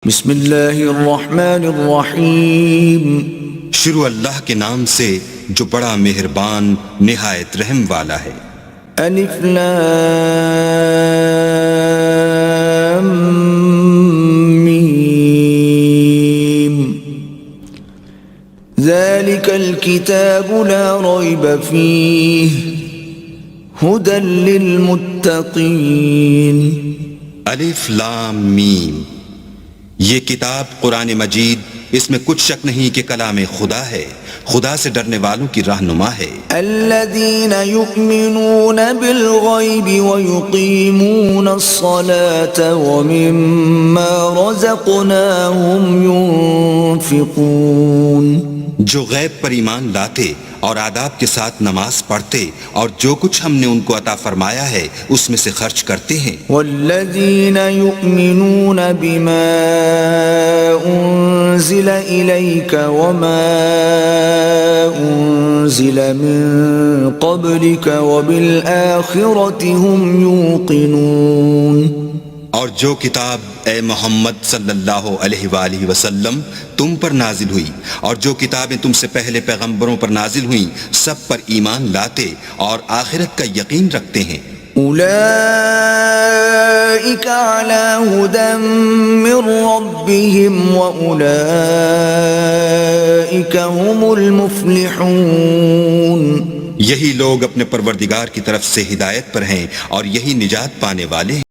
بسم اللہ الرحمن الرحیم شروع اللہ کے نام سے جو بڑا مہربان نہایت رحم والا ہے۔ الف لام میم ذالک الکتاب لا ریب فیہ ھدی للمتقین۔ الف لام میم، یہ کتاب قرآن مجید، اس میں کچھ شک نہیں کہ کلام خدا ہے، خدا سے ڈرنے والوں کی رہنما ہے۔ الذین یؤمنون بالغیب ویقیمون الصلاة ومما رزقناہم ینفقون، جو غیب پر ایمان لاتے اور آداب کے ساتھ نماز پڑھتے اور جو کچھ ہم نے ان کو عطا فرمایا ہے اس میں سے خرچ کرتے ہیں۔ والذین یؤمنون بما انزل الیک وما انزل من قبلک وبالآخرة هم یوقنون، اور جو کتاب اے محمد صلی اللہ علیہ وآلہ وسلم تم پر نازل ہوئی اور جو کتابیں تم سے پہلے پیغمبروں پر نازل ہوئیں سب پر ایمان لاتے اور آخرت کا یقین رکھتے ہیں۔ اولئک علی ھدی من ربہم واولئک هم المفلحون، یہی لوگ اپنے پروردگار کی طرف سے ہدایت پر ہیں اور یہی نجات پانے والے ہیں۔